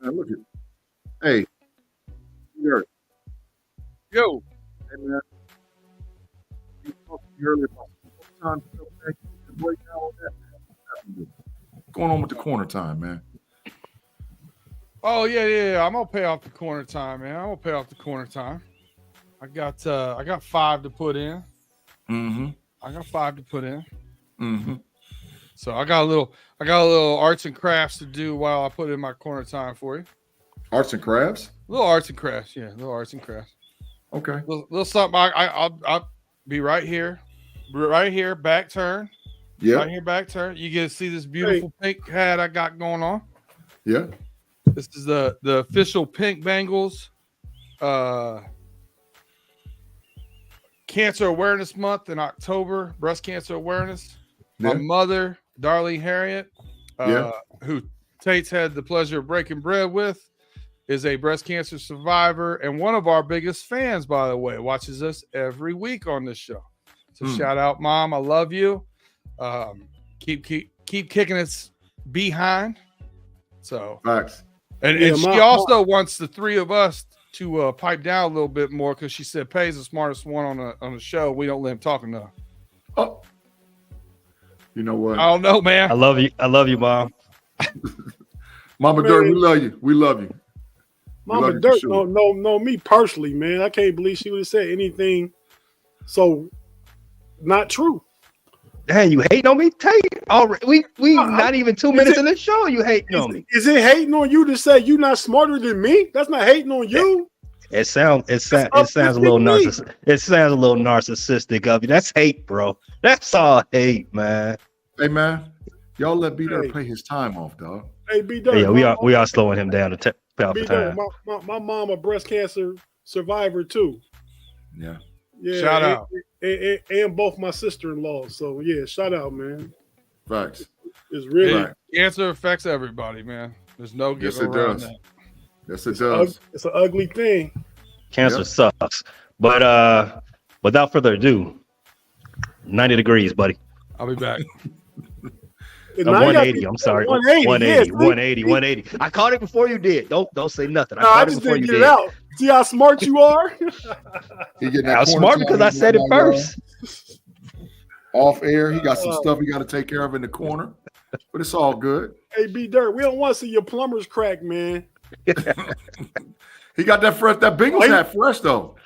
Man, look at hey, here. Yo. Hey man, you talked to me earlier about time stuff, man. Can you break down on that, man? What's going on with the corner time, man? Oh yeah. I'm gonna pay off the corner time, man. I'm gonna pay off the corner time. I got 5 to put in. Mm-hmm. I got 5 to put in. Mm-hmm. So I got a little arts and crafts to do while I put in my corner time for you. Arts and crafts? Little arts and crafts, yeah. Little arts and crafts. Okay. Little something. I'll be right here, back turn. Yeah. Right here, back turn. You get to see this beautiful pink hat I got going on. Yeah. This is the official Pink Bengals Cancer Awareness Month in October, breast cancer awareness. My mother, Darlene Harriet, who Tate's had the pleasure of breaking bread with, is a breast cancer survivor and one of our biggest fans, by the way, watches us every week on this show. So shout out, Mom. I love you. Keep kicking its behind. So facts. And she also wants the three of us to pipe down a little bit more because she said Pay's the smartest one on the show. We don't let him talk enough. Oh, you know what? I don't know, man. I love you, Mom. Mama Dirt, we love you. We love you. Mama Dirt, sure. no, me personally, man. I can't believe she would have said anything so not true. Hey, you hating on me, Tate? Already, we not even 2 minutes in the show. You hating on me? Is it hating on you to say you not smarter than me? That's not hating on you. It sounds a little narcissistic. It sounds a little narcissistic of you. That's hate, bro. That's all hate, man. Hey, man, y'all let B Dirt pay his time off, dog. Hey, B Dirt. Yeah, we are slowing him down to pay off the time. My mom a breast cancer survivor too. Yeah. Yeah. Shout out. And both my sister-in-laws. So yeah, shout out, man. Facts. It's really cancer affects everybody, man. There's no getting around that. Yes, it does. It's an ugly thing. Cancer sucks. But without further ado, 90 degrees, buddy. I'll be back. 180. I'm sorry. 180. Yeah, 180. I caught it before you did. Don't say nothing. I just didn't get it out. See how smart you are? I was smart because I said it first. Off air, he got some stuff he got to take care of in the corner, but it's all good. Hey, B Dirt, we don't want to see your plumbers crack, man. He got that Bengals hat fresh though.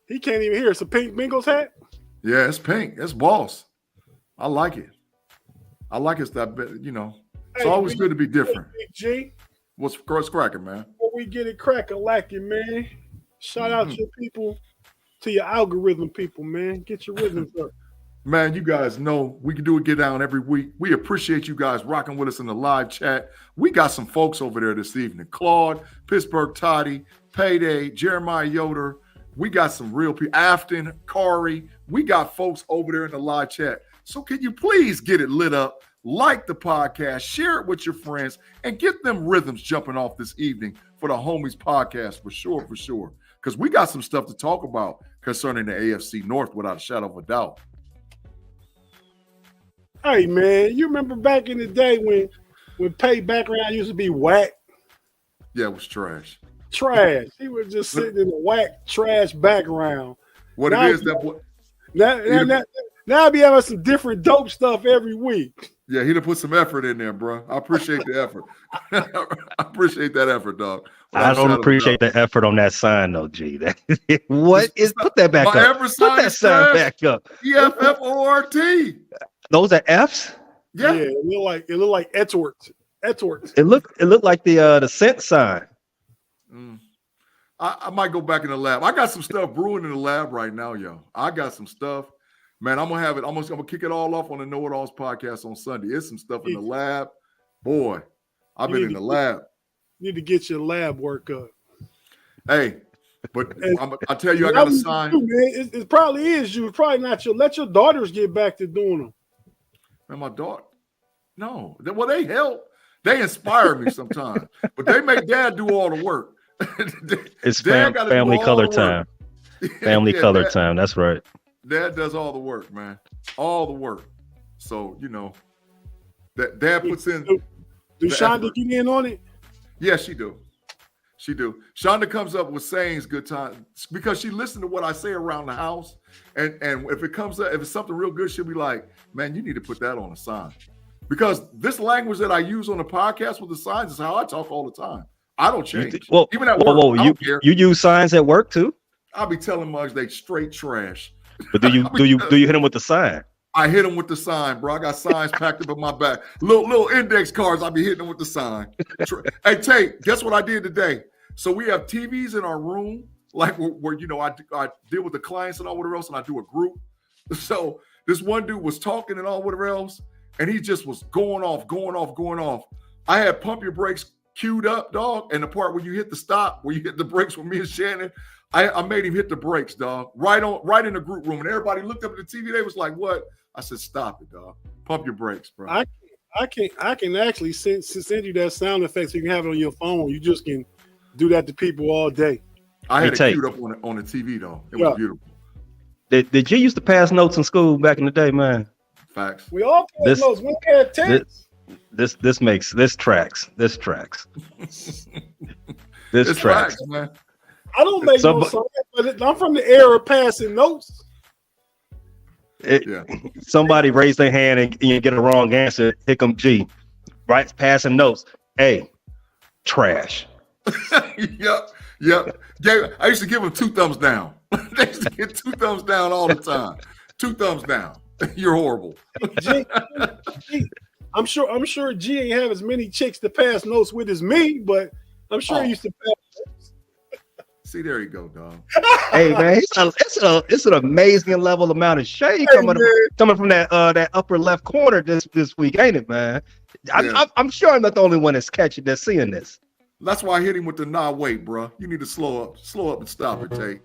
He can't even hear. It's a pink Bengals hat. Yeah, it's pink. It's boss. I like it. I like it's that, it's always good to be different. Big G. What's cracking, man? Before we get it lacking, man. Shout out to your people, to your algorithm people, man. Get your rhythms up. Man, you guys know we can do a get down every week. We appreciate you guys rocking with us in the live chat. We got some folks over there this evening. Claude, Pittsburgh Toddy, Payday, Jeremiah Yoder. We got some real people. Afton, Kari. We got folks over there in the live chat. So can you please get it lit up, like the podcast, share it with your friends, and get them rhythms jumping off this evening for the Homies podcast for sure. Because we got some stuff to talk about concerning the AFC North without a shadow of a doubt. Hey, man, you remember back in the day when Pay background used to be whack? Yeah, it was trash. Trash. He was just sitting in a whack, trash background. What now, it is, that boy. Now I be having some different dope stuff every week. Yeah, he'd have put some effort in there, bro. I appreciate the effort. I appreciate that effort, dog. I don't appreciate the effort on that sign, though, G. Put that back up. Put that sign back up. EFFORT. Those are F's? Yeah, it looked like Edwards. It looked like the scent sign. I might go back in the lab. I got some stuff brewing in the lab right now, yo. I got some stuff. Man, I'm gonna kick it all off on the Know It Alls podcast on Sunday. There's some stuff in the lab. Boy, I've been in the lab. You need to get your lab work up. Hey, but I tell you, I got a sign. It probably is you. It's probably not you. Let your daughters get back to doing them. And my daughter, no. Well, they help. They inspire me sometimes, but they make Dad do all the work. It's family color time. Family color time. That's right. Dad does all the work, man. All the work. So, that Dad puts in. Do Shonda get in on it? Yeah, she do. She do. Shonda comes up with sayings good time because she listened to what I say around the house. And if it comes up, if it's something real good, she'll be like, man, you need to put that on a sign. Because this language that I use on the podcast with the signs is how I talk all the time. I don't change. Even at work, I don't care. You use signs at work too? I'll be telling mugs they straight trash. But do you hit them with the sign? I hit them with the sign, bro. I got signs packed up in my back. Little index cards. I'll be hitting them with the sign. Hey, Tate, guess what I did today? So we have TVs in our room, like where you know I deal with the clients and all whatever else, and I do a group. So this one dude was talking and all whatever else, and he just was going off. I had Pump Your Brakes queued up, dog, and the part where you hit the stop, where you hit the brakes with me and Shannon, I made him hit the brakes, dog, right in the group room, and everybody looked up at the TV. They was like, "What?" I said, "Stop it, dog. Pump your brakes, bro." I can actually send you that sound effect so you can have it on your phone. You just can do that to people all day. I had it queued up on the TV though. It was beautiful. Did you used to pass notes in school back in the day, man? Facts. We all passed notes. We had tests. This tracks. This tracks, facts, man. I don't make no songs, but I'm from the era of passing notes. Somebody raised their hand and you get a wrong answer. Hick 'em G, right? Passing notes. Hey, trash. Yep. I used to give them 2 thumbs down. They used to get 2 thumbs down all the time. 2 thumbs down. You're horrible. G, I'm sure G ain't have as many chicks to pass notes with as me, but I'm sure he used to pass notes. See, there you go, dog. Hey man, it's an amazing level amount of shade coming from that upper left corner this week, ain't it, man? I'm sure I'm not the only one that's seeing this. That's why I hit him with the nah wait, bro. You need to slow up and stop it, Tate.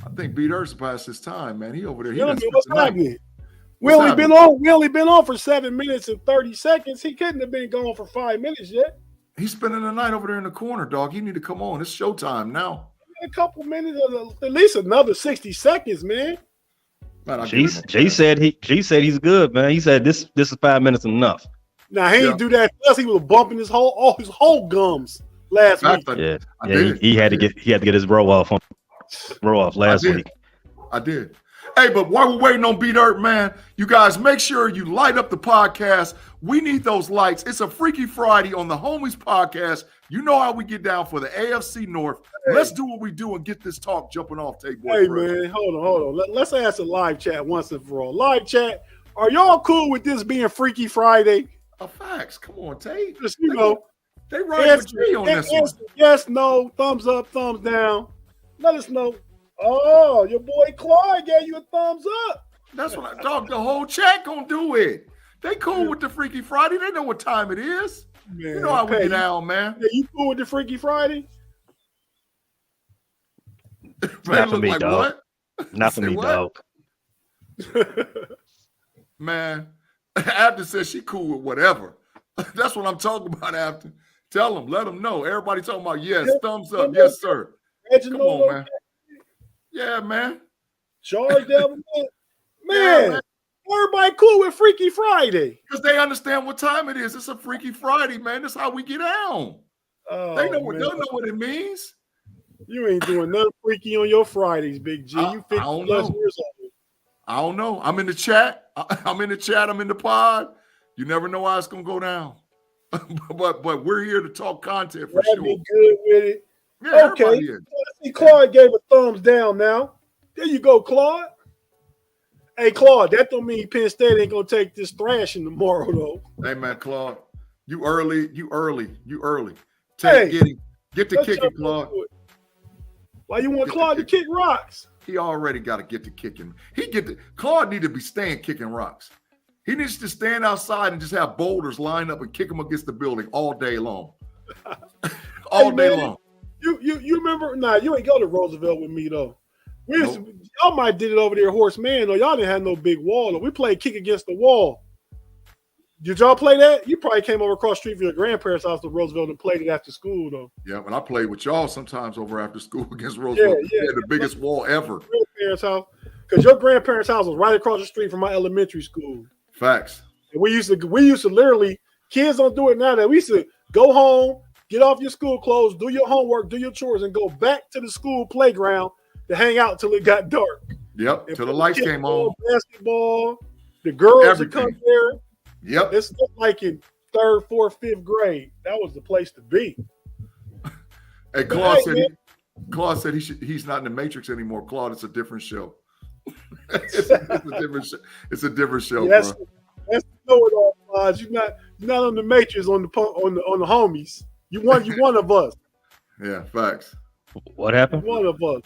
I think Beat Earth's past his time, man. He over there. What's happening? We only been on for 7 minutes and 30 seconds. He couldn't have been gone for 5 minutes yet. He's spending the night over there in the corner, dog. You need to come on. It's showtime now. A couple minutes, at least another 60 seconds, man. Jay said he's good, man. He said this is 5 minutes enough. Now he didn't do that. Plus, he was bumping his whole gums last week. He had to get his roll off last week. I did. Hey, but while we're waiting on Beat Earth, man, you guys make sure you light up the podcast. We need those likes. It's a Freaky Friday on the Homies podcast. You know how we get down for the AFC North. Hey. Let's do what we do and get this talk jumping off, Tate boy. Hey, man, hold on. Let's ask a live chat once and for all. Live chat, are y'all cool with this being Freaky Friday? Facts. Come on, Tate. Just, they ride with me on this one. Yes, no, thumbs up, thumbs down. Let us know. Oh, your boy Claude gave you a thumbs up. That's what I thought. The whole chat gonna do it. They cool with the Freaky Friday. They know what time it is. Man, you know how we get down, man. Yeah, you cool with the Freaky Friday? Not for me, like dog. What? Not for me, dog. Man, Afton says she cool with whatever. That's what I'm talking about, Afton. Tell them, let them know. Everybody talking about thumbs up, yes, sir. Come on, man. Yeah, man. Charge them, man. Everybody cool with Freaky Friday because they understand what time it is. It's a Freaky Friday, man. That's how we get down. They know what it means. You ain't doing nothing freaky on your Fridays, Big G. You 50 plus years old. I don't know. I'm in the chat. I'm in the pod. You never know how it's gonna go down. but we're here to talk content for sure. Be good with it. Yeah, okay. I see Claude gave a thumbs down now. There you go, Claude. Hey, Claude, that don't mean Penn State ain't gonna take this thrashing tomorrow, though. Hey, man, Claude, you early. Get to kicking, Claude. Why you want Claude to kick rocks? He already got to get to kicking. Claude need to be staying kicking rocks. He needs to stand outside and just have boulders line up and kick them against the building all day long. All day long. You you remember? Nah, you ain't go to Roosevelt with me though. Y'all might did it over there, Horseman. Though y'all didn't have no big wall. Though. We played kick against the wall. Did y'all play that? You probably came over across the street from your grandparents' house to Roosevelt and played it after school though. Yeah, but I played with y'all sometimes over after school against Roosevelt. Yeah, the biggest wall ever. Grandparents' house, because your grandparents' house was right across the street from my elementary school. Facts. And we used to literally. Kids don't do it now. That we used to go home, get off your school clothes, do your homework, do your chores, and go back to the school playground to hang out till it got dark. Yep, till the lights came on. Basketball, the girls would come there. Yep. It's like in 3rd, 4th, 5th grade. That was the place to be. Hey, Claude said he's not in the Matrix anymore. Claude, it's a different show. It's a different show, yes, bro. That's know-it-all, Claude. You're not on the Matrix on the homies. You one of us. Yeah, facts. What happened? One of us.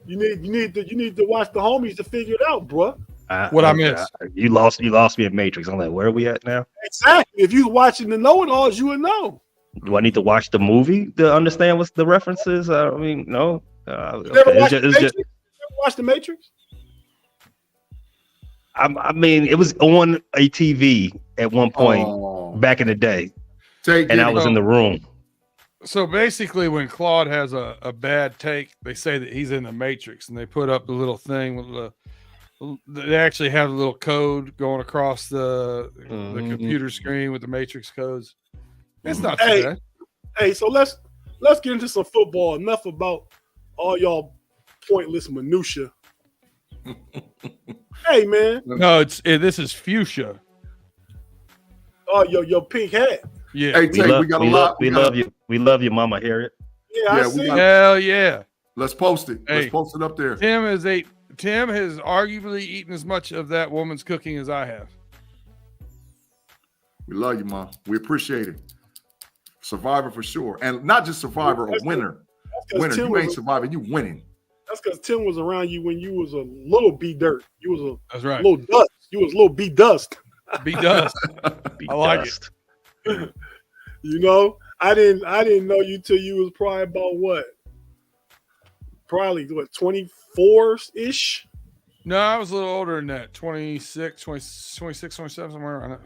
You need to watch the homies to figure it out, bro. I missed? You lost me in Matrix. I'm like, where are we at now? Exactly. If you watching the know-it-alls, you would know. Do I need to watch the movie to understand what's the references? I mean, no. Never watch the Matrix? I mean, it was on a TV at one point back in the day, and I was in the room. So basically, when Claude has a bad take, they say that he's in the Matrix, and they put up the little thing with they actually have a little code going across the computer screen with the Matrix codes. It's not too bad. Hey, so let's get into some football. Enough about all y'all pointless minutia. Hey, man. No, this is fuchsia. Oh, your pink hat. Yeah. Hey, Tate, we got a lot. We love you. We love you, Mama Harriet. Yeah, I see. Hell yeah. Let's post it. Hey, let's post it up there. Tim has arguably eaten as much of that woman's cooking as I have. We love you, Mom. We appreciate it. Survivor for sure. And not just survivor, a winner. Winner. You ain't surviving, you winning. That's because Tim was around you when you was a little B-dirt. You was That's right. Little dust. You was a little B-dust. B-dust. I like it. You know, I didn't know you till you was probably about what? Probably 24-ish? No, I was a little older than that. 26, 27, somewhere around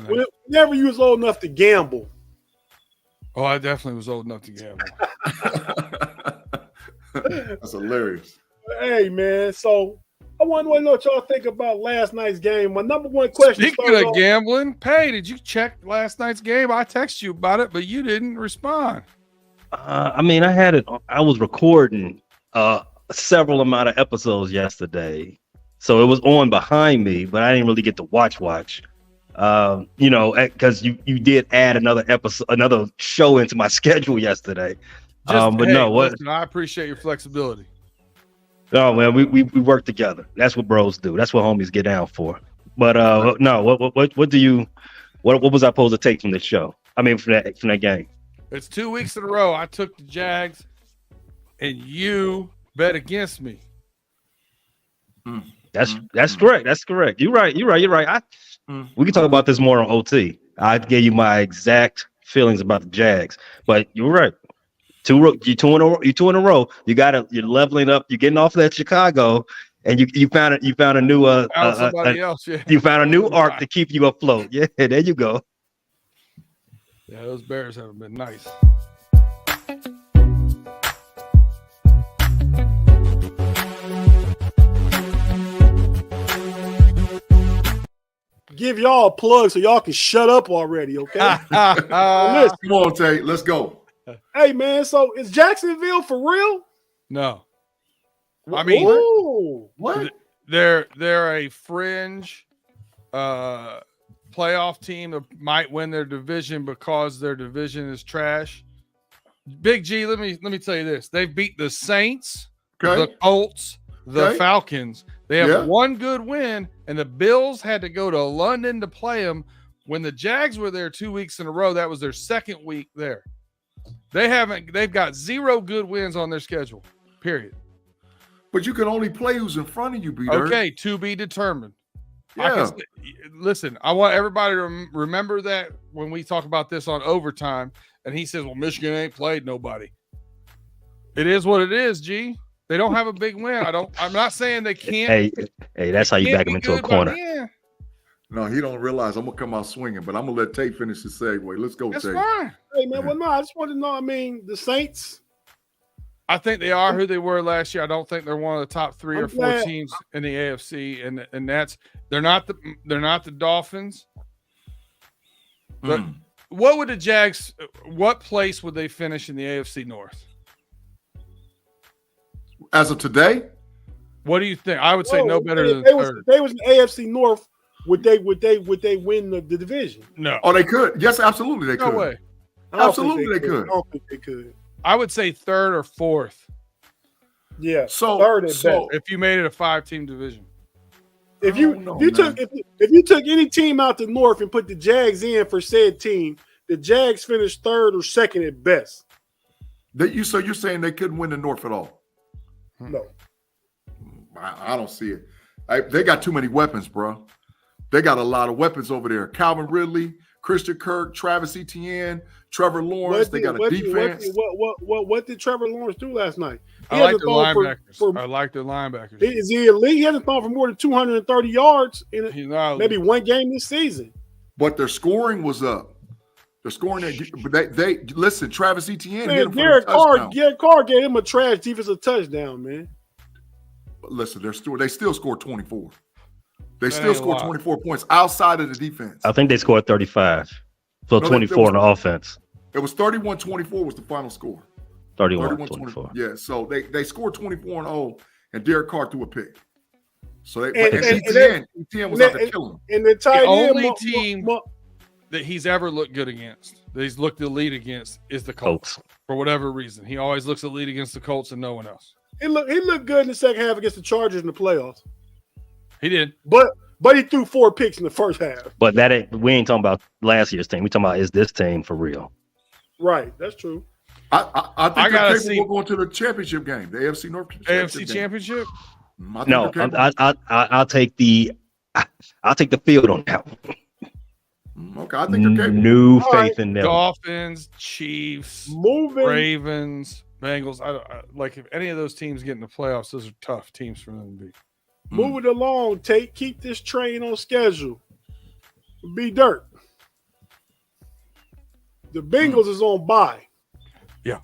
there. Whenever you was old enough to gamble. Oh, I definitely was old enough to gamble. That's hilarious. Hey, man. So I want to know what y'all think about last night's game. My number one question. Speaking of gambling, Pay, did you check last night's game? I texted you about it, but you didn't respond. I mean, I had it. I was recording several amount of episodes yesterday, so it was on behind me, but I didn't really get to watch. You know, because you did add another episode, another show into my schedule yesterday. Listen, I appreciate your flexibility. No, man, we work together. That's what bros do. That's what homies get down for. But no, what was I supposed to take from this show? I mean, from that game. It's 2 weeks in a row. I took the Jags, and you bet against me. That's correct. That's correct. You're right. We can talk about this more on OT. I gave you my exact feelings about the Jags, but you're right. Two in a row. You're leveling up. You're getting off that Chicago, and you found a new you found a new arc to keep you afloat. Yeah, there you go. Yeah, those Bears haven't been nice. Give y'all a plug so y'all can shut up already, okay? Come on, Tate. Let's go. Hey, man, so is Jacksonville for real? No. I mean, what? They're a fringe playoff team that might win their division because their division is trash. Big G, let me tell you this. They've beat the Saints, the Colts, the Falcons. They have one good win, and the Bills had to go to London to play them. When the Jags were there 2 weeks in a row, that was their second week there. They've got 0 good wins on their schedule, period. But you can only play who's in front of you, B-Dirt. Okay, to be determined. Yeah. Listen, I want everybody to remember that when we talk about this on overtime, and he says, "Well, Michigan ain't played nobody." It is what it is, G. They don't have a big win. I'm not saying they can't. Hey, that's how you back him into a corner. No, he don't realize I'm gonna come out swinging, but I'm gonna let Tate finish his segue. Let's go, That's Tate. fine. Hey man, well, no, I just want to know. I mean, the Saints. I think they are who they were last year. I don't think they're one of the top 3 or 4 teams in the AFC, and that's they're not the Dolphins. But what would the Jags? What place would they finish in the AFC North? As of today, what do you think? I would say no better than third. They was in the AFC North. Would they win the division? No. Oh, they could. Yes, absolutely they could. No way. Absolutely they could. I don't think they could. I would say 3rd or 4th. Yeah. So 3rd at best. If you made it a 5-team division. If you took any team out the North and put the Jags in for said team, the Jags finished 3rd or 2nd at best. So you're saying they couldn't win the North at all? No. I don't see it. They got too many weapons, bro. They got a lot of weapons over there. Calvin Ridley, Christian Kirk, Travis Etienne, Trevor Lawrence. They got a defense. What did Trevor Lawrence do last night? I like their linebackers. I like their linebackers. Is he elite? He hasn't thrown for more than 230 yards in maybe one game this season. But their scoring was up. They're scoring. They listen. Travis Etienne. Man, Derek Carr gave him a trash defensive touchdown, man. But listen, they still scored 24. They still scored 24 points outside of the defense. I think they scored 35. So 24 on the offense. It was 31-24 was the final score. 31-24. Yeah, so they scored 24-0, and Derek Carr threw a pick. So Etienne was out there killing him. And the only team that he's ever looked good against, that he's looked elite against, is the Colts. For whatever reason, he always looks elite against the Colts and no one else. He looked good in the second half against the Chargers in the playoffs. He did, but he threw 4 picks in the first half. But we ain't talking about last year's team. We talking about is this team for real? Right, that's true. I think they're capable of going to the championship game, the AFC North championship. No, I'll take the field on that one. Okay, I think they're capable. New faith in them. Dolphins, Chiefs, Ravens, Bengals. I like if any of those teams get in the playoffs, those are tough teams for them to beat. Move it along, Tate. Keep this train on schedule. Be dirt. The Bengals is on bye. Yeah.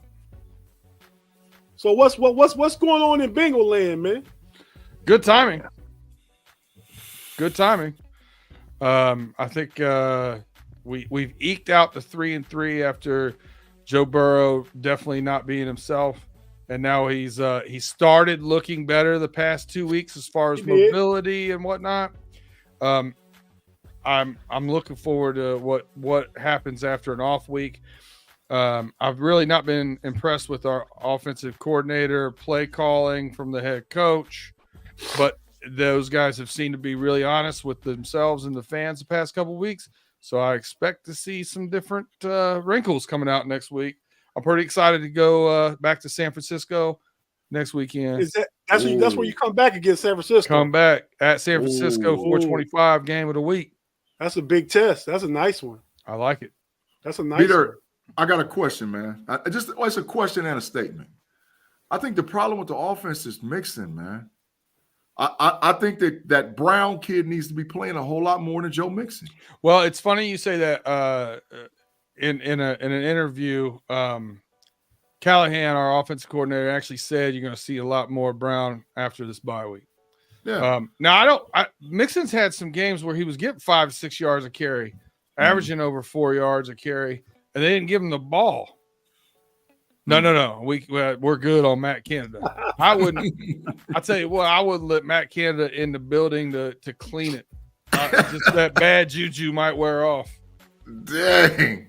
So what's going on in Bengal land, man? Good timing. I think we've eked out the 3-3 after Joe Burrow definitely not being himself. And now he's started looking better the past 2 weeks as far as mobility and whatnot. I'm looking forward to what happens after an off week. I've really not been impressed with our offensive coordinator, play calling from the head coach, but those guys have seemed to be really honest with themselves and the fans the past couple of weeks. So I expect to see some different wrinkles coming out next week. I'm pretty excited to go back to San Francisco next weekend. That's where you come back against San Francisco. Come back at San Francisco, 425 game of the week. That's a big test. That's a nice one. I like it. That's a nice one. I got a question, man. It's a question and a statement. I think the problem with the offense is mixing, man. I think that Brown kid needs to be playing a whole lot more than Joe Mixon. Well, it's funny you say that. In an interview, Callahan, our offensive coordinator, actually said you're going to see a lot more Brown after this bye week. Yeah. Now Mixon's had some games where he was getting 5 to 6 yards a carry, averaging over 4 yards a carry, and they didn't give him the ball. No. We're good on Matt Canada. I wouldn't. I tell you what, I wouldn't let Matt Canada in the building to clean it. Just that bad juju might wear off. Dang.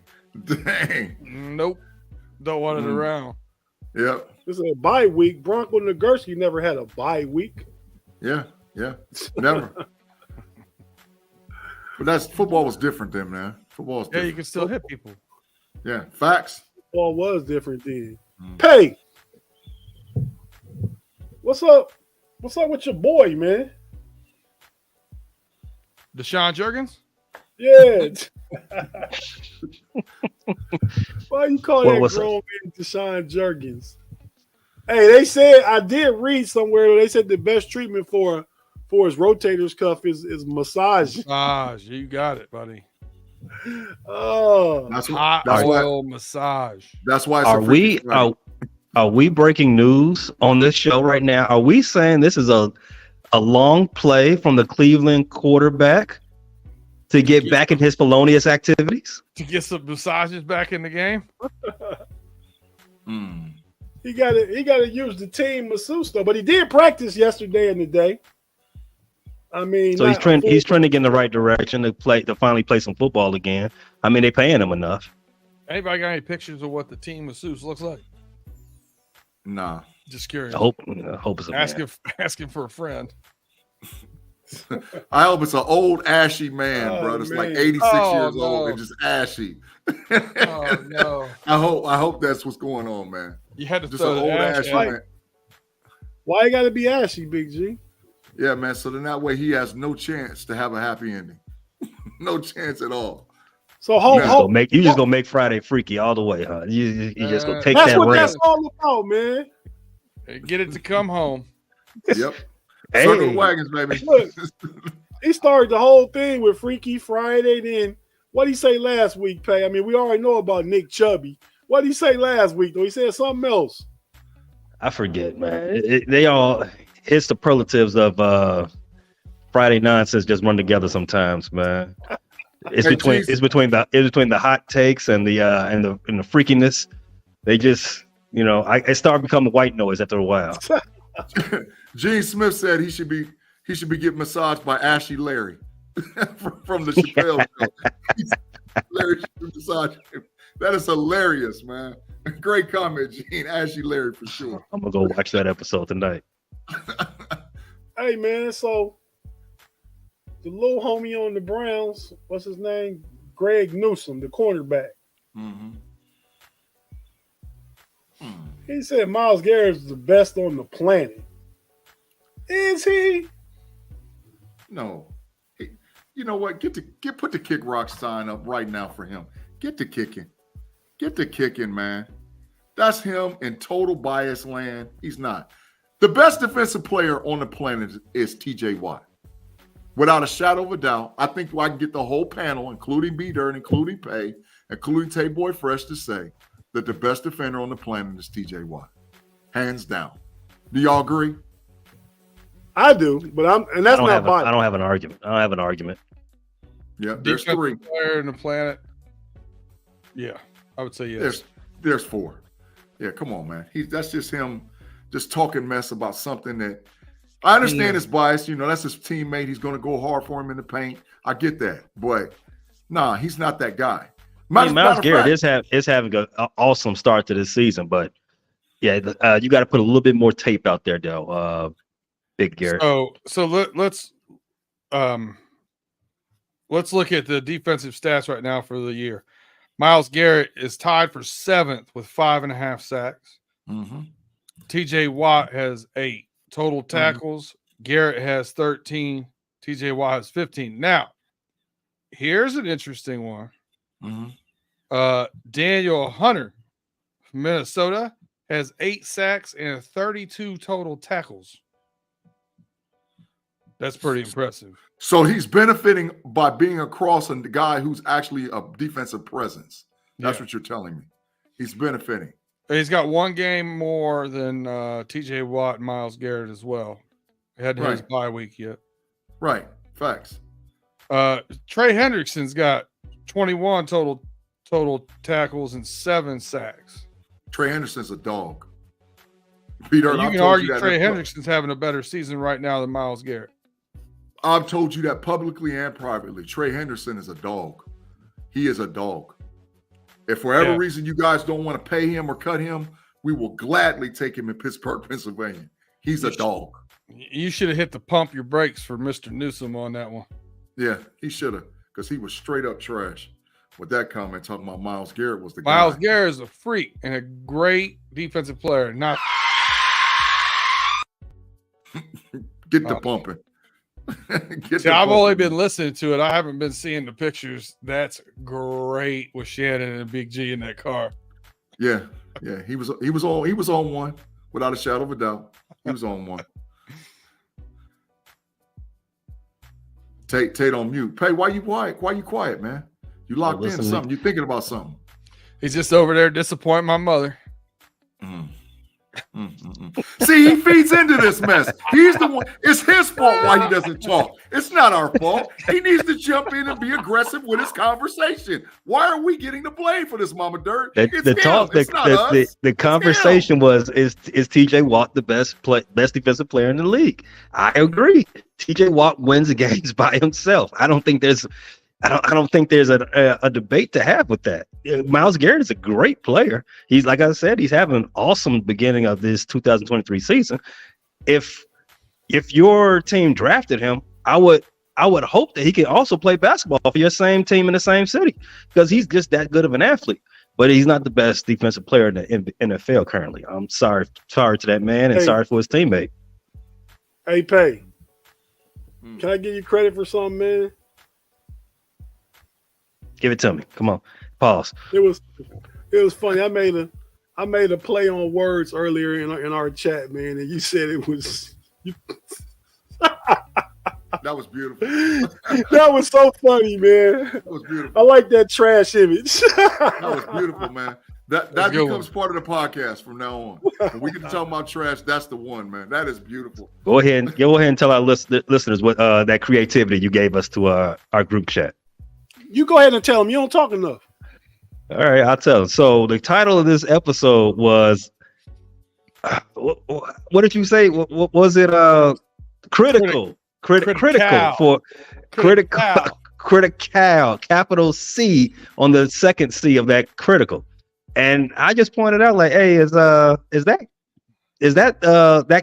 Nope. Don't want it around. Yep. This is a bye week. Bronco Nagurski never had a bye week. Yeah. Never. But football was different then, man. Football was different. Yeah, you can still hit people. Yeah. Facts. Football was different then. Hey, what's up? What's up with your boy, man? Deshaun Jurgens? Yeah. Why you call that grown man Deshaun Jurgens? Hey, they said I did read somewhere. They said the best treatment for his rotator's cuff is massage. Massage, you got it, buddy. Oh, that's oil massage. That's why. It's are we breaking news on this show right now? Are we saying this is a long play from the Cleveland quarterback to get back in his felonious activities? To get some massages back in the game? He got to use the team masseuse though, but he did practice yesterday and today. I mean, so he's trending in the right direction to finally play some football again. I mean, they paying him enough. Anybody got any pictures of what the team masseuse looks like? Nah, just curious. I hope it's asking for a friend. I hope it's an old ashy man, bro. It's like 86 years old and just ashy. Oh no! I hope that's what's going on, man. You had to just an old ashy man. Why you got to be ashy, Big G? Yeah, man. So then that way he has no chance to have a happy ending. No chance at all. So you just gonna make Friday freaky all the way, huh? You just gonna take that. That's what that's all about, man. Get it to come home. Yep. Circle the wagons, baby. Look, he started the whole thing with Freaky Friday. Then what did he say last week, Pay? I mean, we already know about Nick Chubby. What did he say last week, though? He said something else. I forget, man. His superlatives of Friday nonsense just run together sometimes, man. It's between the hot takes and the freakiness. They just, it started becoming white noise after a while. Gene Smith said he should be getting massaged by Ashy Larry from the Chappelle show. Larry should massage him. That is hilarious, man. Great comment, Gene. Ashy Larry for sure. I'm gonna go watch that episode tonight. Hey, man. So the little homie on the Browns, what's his name? Greg Newsome, the cornerback. He said Myles Garrett is the best on the planet. Is he? No. You know what? Put the Kick Rock sign up right now for him. Get the kicking. Get the kicking, man. That's him in total bias land. He's not. The best defensive player on the planet is TJ Watt. Without a shadow of a doubt, I think I can get the whole panel, including B-Dirt, including Pay, including Tate Boy Fresh, to say that the best defender on the planet is TJ Watt. Hands down. Do y'all agree? I do, but that's not biased. I don't have an argument. Yeah, there's three. Player on the planet. Yeah, I would say yes. There's four. Yeah, come on, man. That's just him just talking mess about something that I understand is biased. That's his teammate. He's going to go hard for him in the paint. I get that. But, nah, he's not that guy. Myles Garrett is having an awesome start to this season. But, yeah, you got to put a little bit more tape out there, though, Big Garrett. So let's look at the defensive stats right now for the year. Myles Garrett is tied for 7th with 5.5 sacks. TJ Watt has 8 total tackles. Garrett has 13. TJ Watt has 15. Now, here's an interesting one. Daniel Hunter from Minnesota has 8 sacks and 32 total tackles. That's pretty impressive. So he's benefiting by being across a guy who's actually a defensive presence. That's what you're telling me. He's benefiting. He's got one game more than TJ Watt and Myles Garrett as well. He hadn't had his bye week yet. Right. Facts. Trey Hendrickson's got 21 total tackles and 7 sacks. Trey Henderson's a dog. Peter, you can argue Trey Hendrickson's having a better season right now than Myles Garrett. I've told you that publicly and privately. Trey Henderson is a dog. He is a dog. If for whatever reason you guys don't want to pay him or cut him, we will gladly take him in Pittsburgh, Pennsylvania. He's a dog. You should have hit the pump your brakes for Mr. Newsome on that one. Yeah, he should have, because he was straight up trash with that comment talking about Myles Garrett was the guy. Myles Garrett is a freak and a great defensive player. Not get the pumping. See, I've only been listening to it. I haven't been seeing the pictures. That's great with Shannon and Big G in that car. Yeah. He was on one without a shadow of a doubt. He was on one. Tate on mute. Pay, why you quiet? Why you quiet, man? You locked into something. You thinking about something. He's just over there disappointing my mother. See, he feeds into this mess. He's the one. It's his fault why he doesn't talk. It's not our fault. He needs to jump in and be aggressive with his conversation. Why are we getting the blame for this, Mama Dirt? The conversation was is TJ Watt the best defensive player in the league? I agree. TJ Watt wins games by himself. I don't think there's a debate to have with that. Myles Garrett is a great player. He's, like I said, he's having an awesome beginning of this 2023 season. If your team drafted him, I would hope that he could also play basketball for your same team in the same city, because he's just that good of an athlete. But he's not the best defensive player in the NFL currently. I'm sorry to that man, and sorry for his teammate. Hey, Pay, can I give you credit for something, man? Give it to me. Come on. Pause. It was funny. I made a play on words earlier in our chat, man, and you said it was. That was beautiful. That was so funny, man. That was beautiful. I like that trash image. That was beautiful, man. That becomes part of the podcast from now on. When we get to talk about trash, that's the one, man. That is beautiful. Go ahead and tell our listeners what that creativity you gave us to our group chat. You go ahead and tell them. You don't talk enough. All right, I'll tell them. So the title of this episode was, what did you say? What was it? Critical. CritiCal, capital C on the second C of that critical. And I just pointed out, like, hey, is that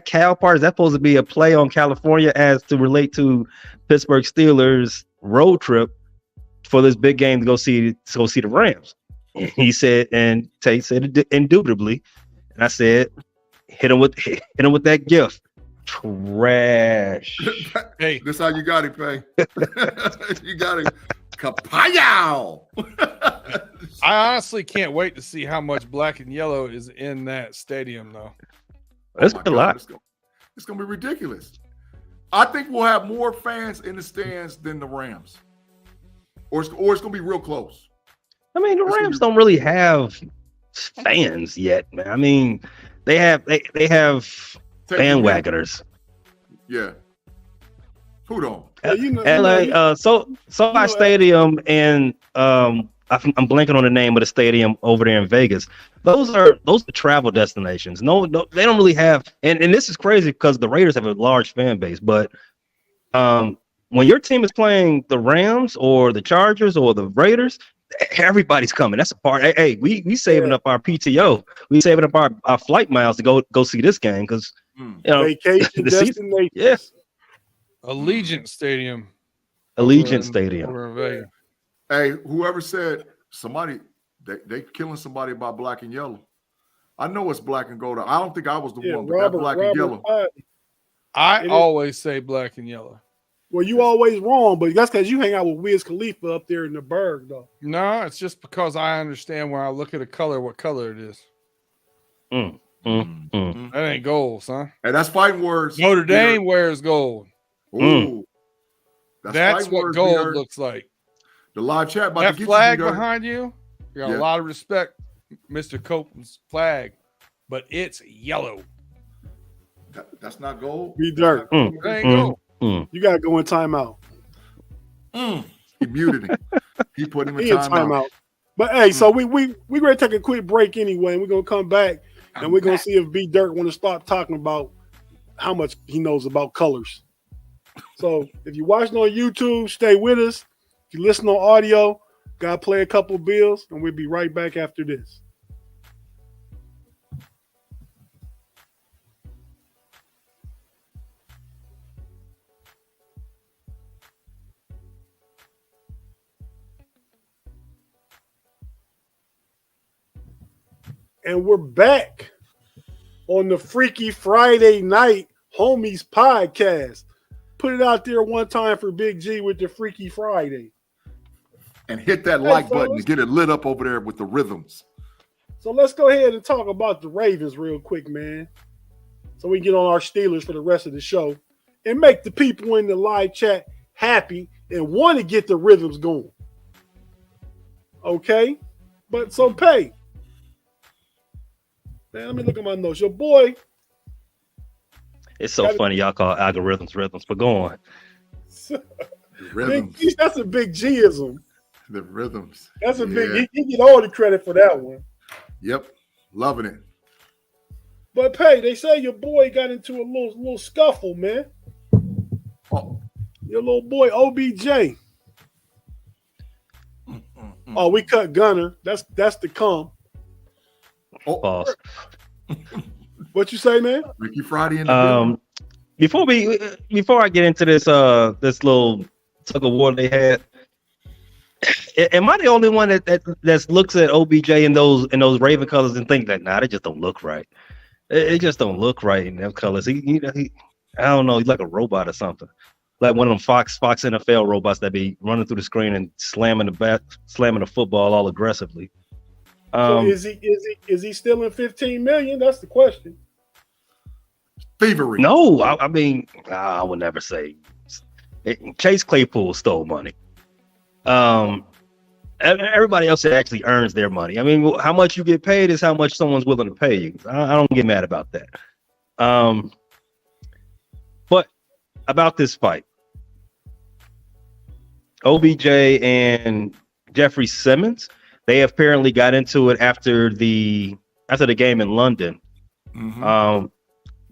Cal part, is that supposed to be a play on California as to relate to Pittsburgh Steelers road trip for this big game to go see the Rams? He said, and Tate said it indubitably, and I said, hit him with that gift. Trash. Hey, this how you got it, Pay. You got it. Kapow! I honestly can't wait to see how much black and yellow is in that stadium, though. That's a lot. It's gonna be ridiculous. I think we'll have more fans in the stands than the Rams, or it's gonna be real close. I mean, the Rams don't really have fans yet, man. I mean, they have bandwagoners. Yeah. Who don't? SoFi Stadium and I'm blanking on the name of the stadium over there in Vegas. Those are travel destinations. No, they don't really have. And this is crazy because the Raiders have a large fan base, but when your team is playing the Rams or the Chargers or the Raiders, everybody's coming. That's a part. Hey, we saving up our PTO. We saving up our flight miles to go see this game because vacation destination. Yeah. Allegiant Stadium. Stadium. Hey, whoever said somebody they killing somebody about black and yellow. I know it's black and gold. I don't think I was the one, but that black and yellow. I always say black and yellow. Well, you always wrong, but that's because you hang out with Wiz Khalifa up there in the Berg, though. No, it's just because I understand when I look at a color, what color it is. That ain't gold, son. Hey, that's fighting words. Notre Dame wears gold. Ooh. That's what gold looks like. The live chat about that to get flag you behind you got a lot of respect, Mr. Copeland's flag, but it's yellow. That's not gold. Be dirt. It ain't gold. You gotta go in timeout. He muted him. He put him in timeout. But hey, so we gonna take a quick break anyway, and we're gonna come back and we're gonna see if B Dirt want to start talking about how much he knows about colors. So if you're watching on YouTube, stay with us. If you listen on audio, gotta play a couple of bills, and we'll be right back after this. And we're back on the Freaky Friday Night Homies podcast. put it out there one time for Big G with the Freaky Friday. And hit that like button to get it lit up over there with the rhythms. So let's go ahead and talk about the Ravens real quick, man. So we can get on our Steelers for the rest of the show and make the people in the live chat happy and want to get the rhythms going. Okay? But so Pay. Man, let me look at my notes. Your boy. It's so funny y'all call algorithms rhythms, but go on. Rhythms. That's a big G-ism. The rhythms. That's a big. He get all the credit for that one. Yep, loving it. But Pay, they say your boy got into a little scuffle, man. Oh. Your little boy OBJ. Oh, we cut Gunner. That's the come. Pause. What you say, man? Ricky Friday in the Before I get into this this little tug of war they had, am I the only one that looks at OBJ in those Raven colors and think that they just don't look right? It just don't look right in them colors. He I don't know. He's like a robot or something, like one of them Fox NFL robots that be running through the screen and slamming the football all aggressively. So is he still in 15 million? That's the question. Thievery. No, I mean, I would never say Chase Claypool stole money. Everybody else actually earns their money. I mean, how much you get paid is how much someone's willing to pay you. I don't get mad about that. But about this fight, OBJ and Jeffrey Simmons, they apparently got into it after the game in London. Mm-hmm.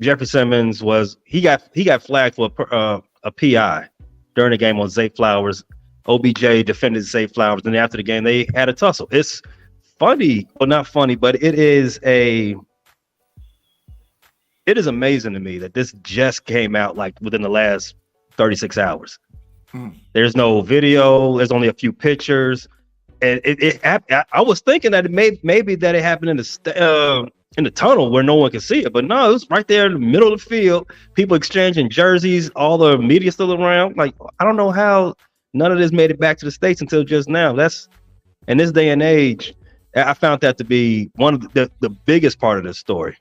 Jeffrey Simmons got flagged for a PI during the game on Zay Flowers. OBJ defended Zay Flowers, and after the game, they had a tussle. It's funny, well, not funny, but it is amazing to me that this just came out like within the last 36 hours. There's no video. There's only a few pictures, and I was thinking that maybe that it happened in the tunnel where no one can see it, but no, it was right there in the middle of the field. People exchanging jerseys, all the media still around. Like, I don't know how none of this made it back to the States until just now. That's in this day and age. I found that to be one of the biggest part of this story.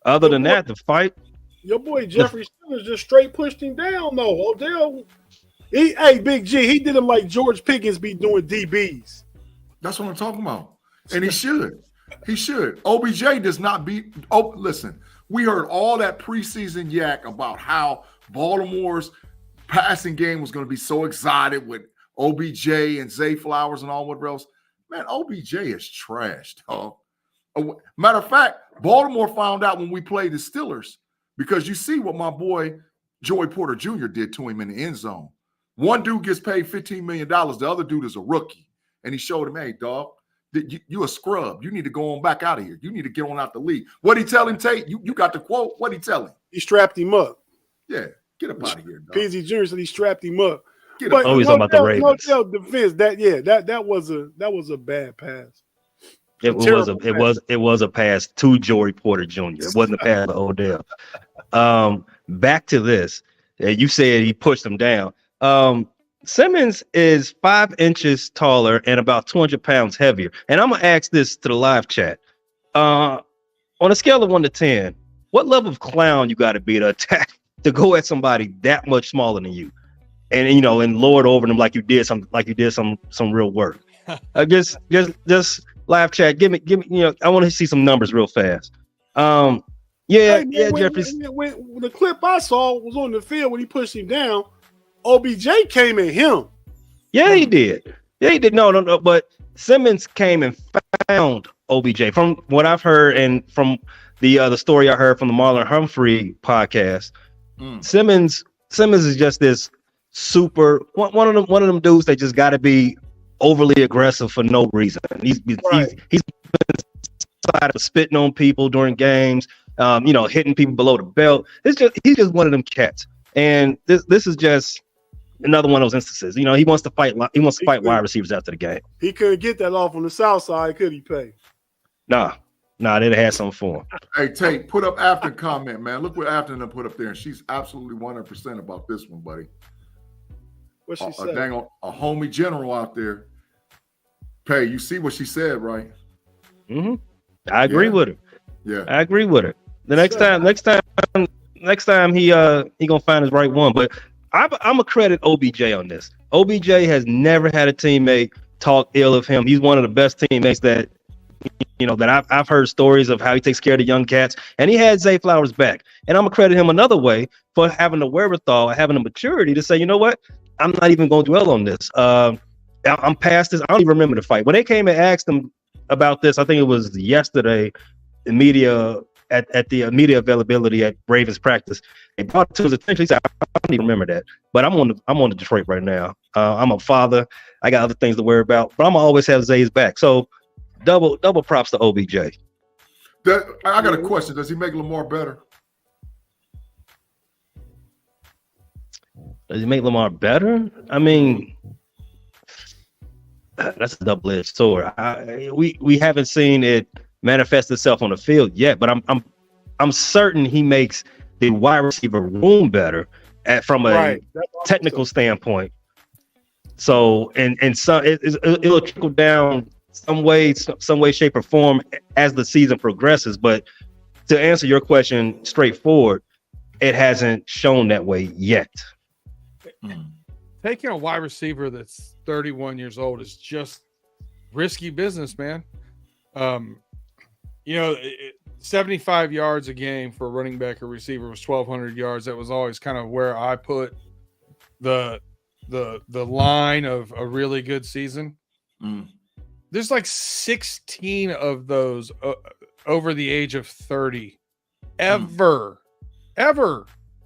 Other than that, the fight. Your boy Jeffrey Simmons just straight pushed him down, though. Odell, hey, Big G, he did him like George Pickens be doing DBs. That's what I'm talking about. And he should. He should. OBJ does not beat. Oh, listen, we heard all that preseason yak about how Baltimore's passing game was going to be so excited with OBJ and Zay Flowers and all what else. Man, OBJ is trash, dog. Matter of fact, Baltimore found out when we played the Steelers, because you see what my boy Joey Porter Jr. did to him in the end zone. One dude gets paid $15 million. The other dude is a rookie. And he showed him, hey, dog, you a scrub. You need to go on back out of here. You need to get on out the league. What'd he tell him, Tate? You got the quote. What'd he tell him? He strapped him up. Yeah, get up out of here, dog. PZ Jr. said he strapped him up. He's talking about the Ravens. No defense. That was a bad pass. It was a pass to Joey Porter Jr. It wasn't a pass to Odell. Back to this. You said he pushed him down. Simmons is 5 inches taller and about 200 pounds heavier. And I'm going to ask this to the live chat. On a scale of 1 to 10, what level of clown you got to be to attack, to go at somebody that much smaller than you? And, and lord over them like you did some real work. Just live chat. Give me, I want to see some numbers real fast. Jeffrey. When the clip I saw was on the field when he pushed him down, OBJ came at him. Yeah, he did. No. But Simmons came and found OBJ. From what I've heard and from the story I heard from the Marlon Humphrey podcast, Simmons is just this super one of them dudes that just got to be overly aggressive for no reason. He's been spitting on people during games, hitting people below the belt. He's just one of them cats. And this is just another one of those instances. He wants to fight. He wants to fight wide receivers after the game. He couldn't get that off on the south side, could he? Pay? Nah. Nah, they'd have had something for him. Hey, Tate, put up Afton comment, man. Look what Afton done put up there, and she's absolutely 100% about this one, buddy. What she said? A homie general out there. Pay, you see what she said, right? Mm-hmm. I agree with her. Yeah, I agree with her. The next time he gonna find his right one. But I'm gonna credit OBJ on this. OBJ has never had a teammate talk ill of him. He's one of the best teammates that that I've heard stories of how he takes care of the young cats, and he had Zay Flowers back. And I'm gonna credit him another way for having the wherewithal, having the maturity to say, you know what, I'm not even gonna dwell on this. I'm past this. I don't even remember the fight when they came and asked him about this. I think it was yesterday. The media at the media availability at Ravens practice, they brought it to his attention. He said, "I don't even remember that." But I'm on the Detroit right now. I'm a father. I got other things to worry about, but I'm gonna always have Zay's back. So double props to OBJ. I got a question. Does he make Lamar better? Does he make Lamar better? I mean, that's a double-edged sword. We haven't seen it manifest itself on the field yet, but I'm certain he makes the wide receiver room better from a technical standpoint. So and so it'll trickle down some way, shape, or form as the season progresses. But to answer your question straightforward, it hasn't shown that way yet. Taking a wide receiver that's 31 years old is just risky business, man. 75 yards a game for a running back or receiver was 1,200 yards. That was always kind of where I put the line of a really good season. There's like 16 of those over the age of 30 ever.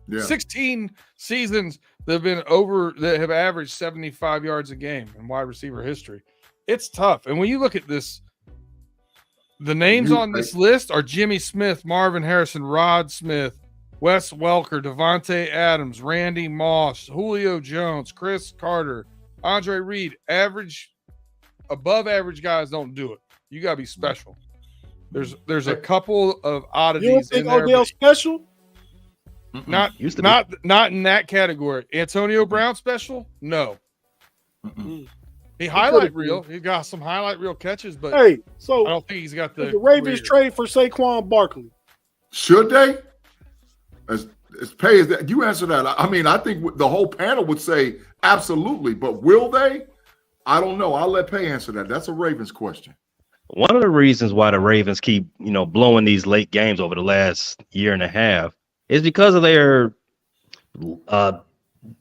Yeah. 16 seasons that have averaged 75 yards a game in wide receiver history. It's tough. And when you look at this, the names on this list are Jimmy Smith, Marvin Harrison, Rod Smith, Wes Welker, Devontae Adams, Randy Moss, Julio Jones, Chris Carter, Andre Reed. Above average guys don't do it. You got to be special. There's a couple of oddities. You don't think Odell's special? Not in that category. Antonio Brown special? No. He highlight reel. He got some highlight reel catches, but I don't think he's got the Ravens trade for Saquon Barkley. Should they? As pay as that, you answer that. I mean, I think the whole panel would say absolutely, but will they? I don't know. I'll let Pay answer that. That's a Ravens question. One of the reasons why the Ravens keep, blowing these late games over the last year and a half is because of their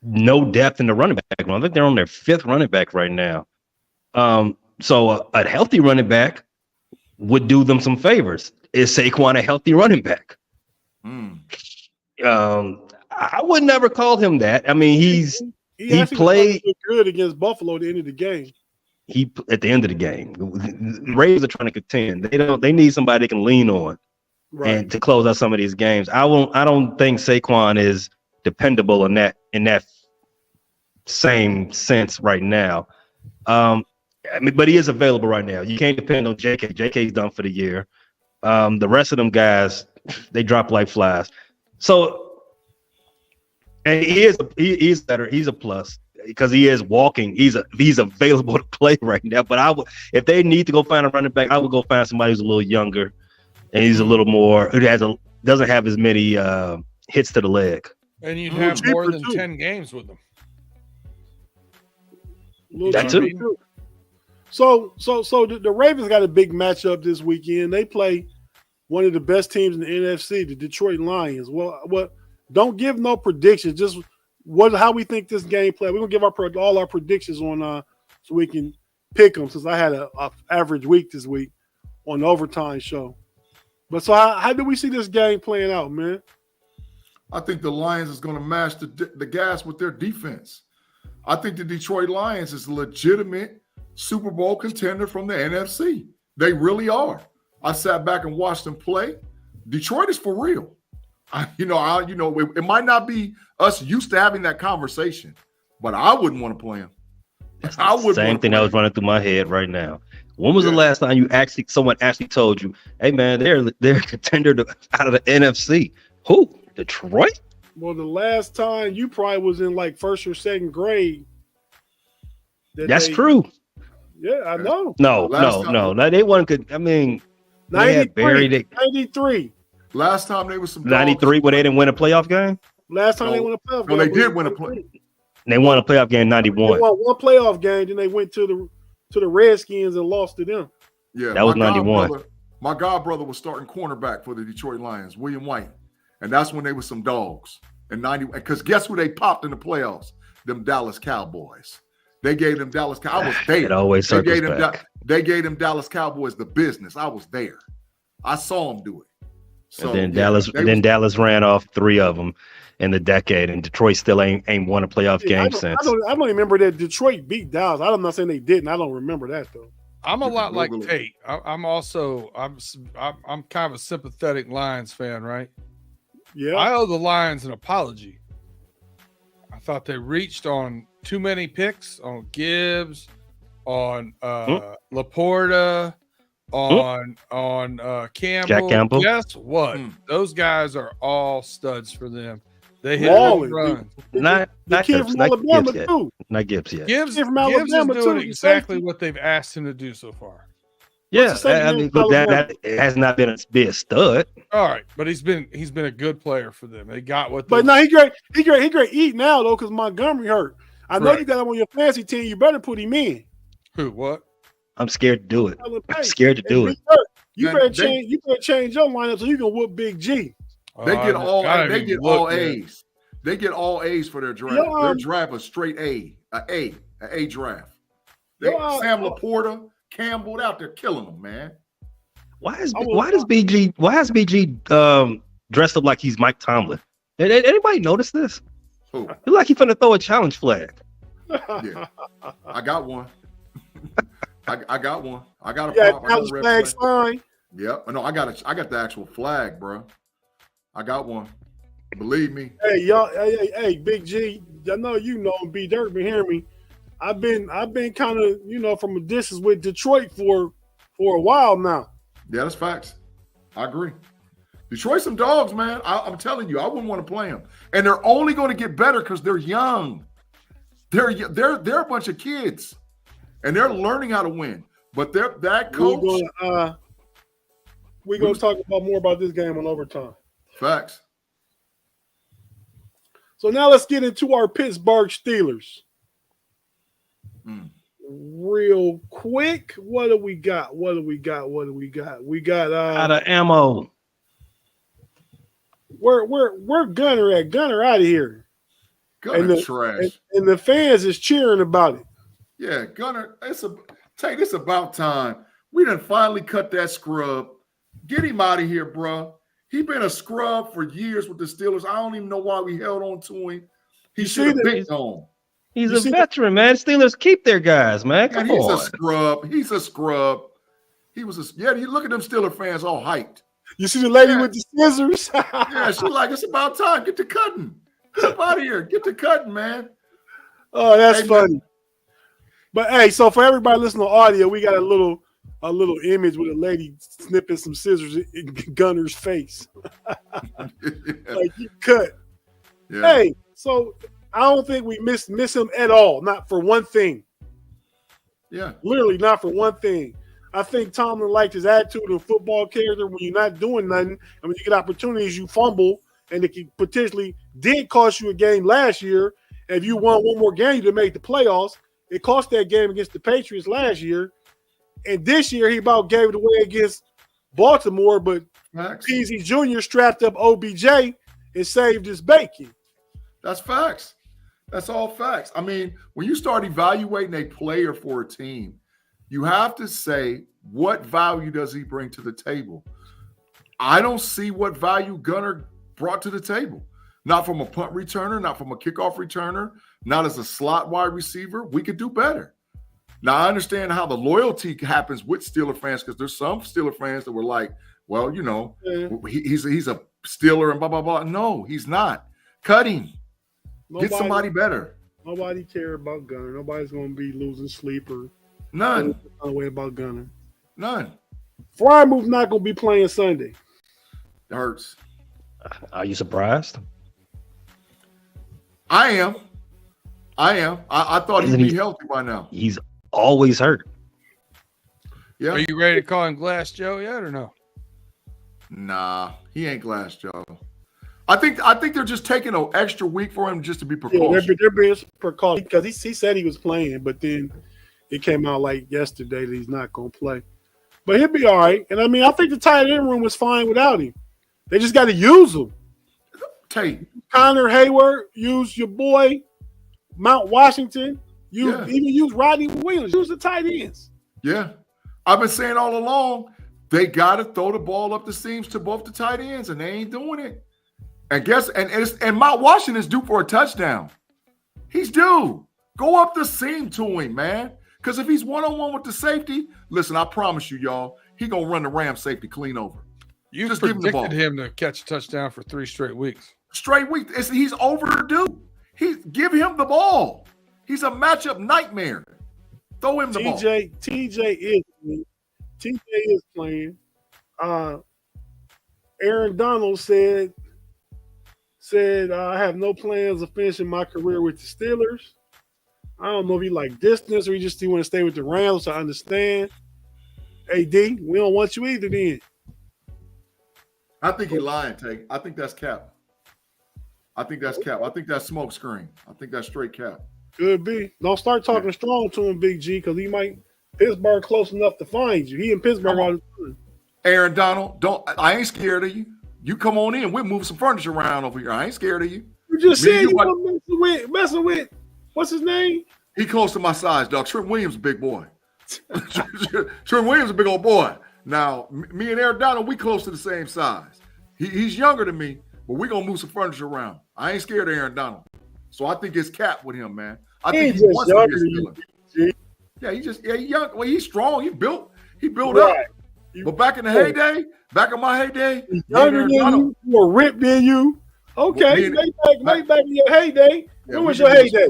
no depth in the running back. I think they're on their 5th running back right now. So a healthy running back would do them some favors. Is Saquon a healthy running back? I would never call him that. I mean, he played good against Buffalo at the end of the game. At the end of the game, the Ravens are trying to contend. They need somebody they can lean on, and to close out some of these games. I don't think Saquon is dependable in that same sense right now. But he is available right now. You can't depend on JK. JK's done for the year. The rest of them guys, they drop like flies. So, and he is better. He's a plus because he is walking. He's available to play right now. But if they need to go find a running back, I would go find somebody who's a little younger and he's a little more doesn't have as many hits to the leg. And you'd have more than 10 games with them. That too. So the Ravens got a big matchup this weekend. They play one of the best teams in the NFC, the Detroit Lions. Well, don't give no predictions. Just how we think this game play. We're gonna give all our predictions on so we can pick them. Since I had a average week this week on the overtime show. But so how do we see this game playing out, man? I think the Lions is going to mash the gas with their defense. I think the Detroit Lions is a legitimate Super Bowl contender from the NFC. They really are. I sat back and watched them play. Detroit is for real. It might not be us used to having that conversation, but I wouldn't want to play them. Same thing that was running through my head right now. When was the last time someone actually told you, hey man, they're a contender out of the NFC? Who? Detroit? Well, the last time you probably was in like first or second grade. That's true. Yeah, I know. No. They weren't good. I mean, 93. Last time they was some 93 when they didn't win a playoff game? Last time they won a playoff game. No, they did win a playoff. They won a playoff game in 91. They won one playoff game, then they went to the Redskins and lost to them. Yeah, that was 91. My god brother was starting cornerback for the Detroit Lions, William White, and that's when they were some dogs in 90. Because guess who they popped in the playoffs? Them Dallas Cowboys. They gave them Dallas Cowboys. I was there. It always circles back. They gave them Dallas Cowboys the business. I was there. I saw them do it. So, and then Dallas ran off 3 of them in the decade, and Detroit still ain't won a playoff game since. I don't remember that Detroit beat Dallas. I'm not saying they didn't. I don't remember that though. I'm a lot like Tate. I'm kind of a sympathetic Lions fan, right? Yeah. I owe the Lions an apology. I thought they reached on too many picks on Gibbs, on Laporta, on Campbell. Jack Campbell. Guess what? Those guys are all studs for them. They hit home runs. Not kid from Alabama too. Not Gibbs yet. Gibbs from is Alabama doing too. exactly what they've asked him to do so far. Yeah, but that has not been a stud. All right, but he's been a good player for them. They got what. But no, he great. He great. Eat now though, because Montgomery hurt. I know you got him on your fantasy team. You better put him in. Who? What? I'm scared to do it. I'm scared to do it. You better change. You better change your lineup so you can whoop Big G. They get all A's. They get all A's for their draft. Their draft a straight A, A draft. Sam Laporta, Campbell out there killing them, man. Why has BG dressed up like he's Mike Tomlin? Did anybody notice this? Who? Look like he's finna throw a challenge flag. Yeah, I got one. I got one. I got a challenge flag sign. Yep. No, I got the actual flag, bro. I got one. Believe me. Hey, y'all. Hey, Big G. I know you know B Dirt been hearing me. I've been kind of from a distance with Detroit for a while now. Yeah, that's facts. I agree. Detroit some dogs, man. I'm telling you, I wouldn't want to play them, and they're only going to get better because they're young. They're a bunch of kids, and they're learning how to win. But that coach. We're gonna talk more about this game on overtime. Facts. So now let's get into our Pittsburgh Steelers. Real quick, what do we got? We got out of ammo. Where Gunner at? Gunner out of here. Gunner trash. And the fans is cheering about it. Yeah, Gunner, it's about time. We done finally cut that scrub. Get him out of here, bro. He been a scrub for years with the Steelers. I don't even know why we held on to him. He should have been home. He's a veteran, man. Steelers keep their guys, man. Come on. He's a scrub. He's a scrub. He was you look at them Steeler fans all hyped. You see the lady with the scissors? Yeah, she's like, it's about time. Get to cutting. Get out of here. Get to cutting, man. Oh, that's funny. But hey, so for everybody listening to audio, we got a little image with a lady snipping some scissors in Gunner's face. Like you cut. Yeah. Hey, so I don't think we miss him at all. Not for one thing. Yeah. Literally not for one thing. I think Tomlin liked his attitude and football character when you're not doing nothing. And when you get opportunities, you fumble. And it could potentially did cost you a game last year. And if you won one more game to make the playoffs, it cost that game against the Patriots last year. And this year, he about gave it away against Baltimore, but Peasy Jr. strapped up OBJ and saved his bacon. That's facts. That's all facts. I mean, when you start evaluating a player for a team, you have to say, what value does he bring to the table? I don't see what value Gunner brought to the table. Not from a punt returner, not from a kickoff returner, not as a slot wide receiver. We could do better. Now, I understand how the loyalty happens with Steeler fans because there's some Steeler fans that were like, well, he's a Steeler and blah, blah, blah. No, he's not. Cut him. Get somebody better. Nobody care about Gunner. Nobody's going to be losing sleep or None. No way about Gunner. None. Fryermuth's not going to be playing Sunday. It hurts. Are you surprised? I am. I thought he'd be healthy by now. He's always hurt. Yeah. Are you ready to call him Glass Joe yet or no? Nah, he ain't Glass Joe. I think they're just taking an extra week for him just to be precautionary. Yeah, they're being precautionary because he said he was playing, but then it came out like yesterday that he's not going to play. But he'll be all right. And I mean, I think the tight end room was fine without him. They just got to use him. Tate. Connor Hayward, use your boy Mount Washington. Even use Rodney Williams. Use the tight ends. Yeah. I've been saying all along, they got to throw the ball up the seams to both the tight ends, and they ain't doing it. And Mount Washington is due for a touchdown. He's due. Go up the seam to him, man. Because if he's one-on-one with the safety, listen, I promise you, y'all, he going to run the Ram safety clean over. You just give him the ball. predicted him to catch a touchdown for 3 straight weeks. Straight week. He's overdue. Give him the ball. He's a matchup nightmare. Throw him the ball. TJ is playing. Aaron Donald said I have no plans of finishing my career with the Steelers. I don't know if he like distance or he just want to stay with the Rams. I understand. AD, we don't want you either then. I think he's lying, Tate. I think that's cap. I think that's smoke screen. I think that's straight cap. Could be. Don't start talking strong to him, Big G, because he might Pittsburgh close enough to find you. He in Pittsburgh all the time. Aaron Donald, I ain't scared of you. You come on in, we'll move some furniture around over here. I ain't scared of you. You just said you were messing with what's his name? He close to my size, dog. Trent Williams, a big boy. Trent Williams, a big old boy. Now, me and Aaron Donald, we close to the same size. He's younger than me, but we're going to move some furniture around. I ain't scared of Aaron Donald. So I think it's cap with him, man. I think he wants to be a Steeler. Yeah, he's young. Well, he's strong. He built up. But back in the heyday, back in my heyday, he's younger than you, more ripped than you. Okay, way back in your heyday. Yeah, when was your heyday?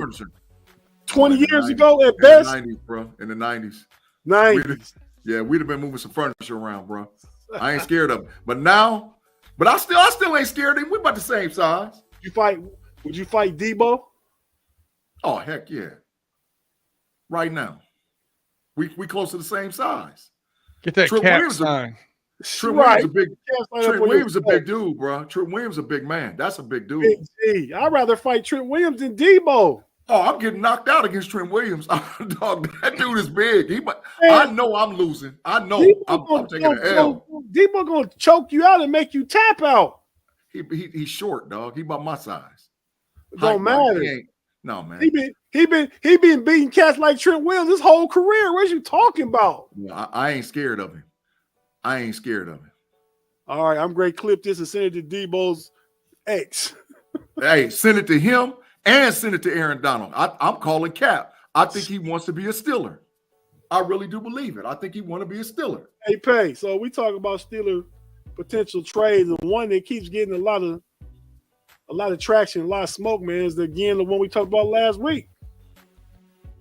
20 years ago at best? In the 90s, bro. In the 90s. 90s. We'd have been moving some furniture around, bro. I ain't scared of him. But now, I still ain't scared of him. We about the same size. Would you fight Debo? Oh, heck yeah. Right now. We close to the same size. Get that cap sign. Trent Williams a big dude, bro. Trent Williams a big man. That's a big dude. Big G. I'd rather fight Trent Williams than Debo. Oh, I'm getting knocked out against Trent Williams. Dog, that dude is big. I know I'm losing. I know I'm taking an L. Debo gonna choke you out and make you tap out. He's short, dog. He about my size. Don't matter. No, man. He been beating cats like Trent Williams his whole career. What you talking about? Yeah, I ain't scared of him. All right, I'm going to clip this and send it to Debo's ex. Hey, send it to him and send it to Aaron Donald. I'm calling cap. I think he wants to be a Steeler. I really do believe it. I think he want to be a Steeler. Hey, Pay, so we talk about Steeler potential trades. The one that keeps getting a lot of traction, a lot of smoke, man, is the one we talked about last week.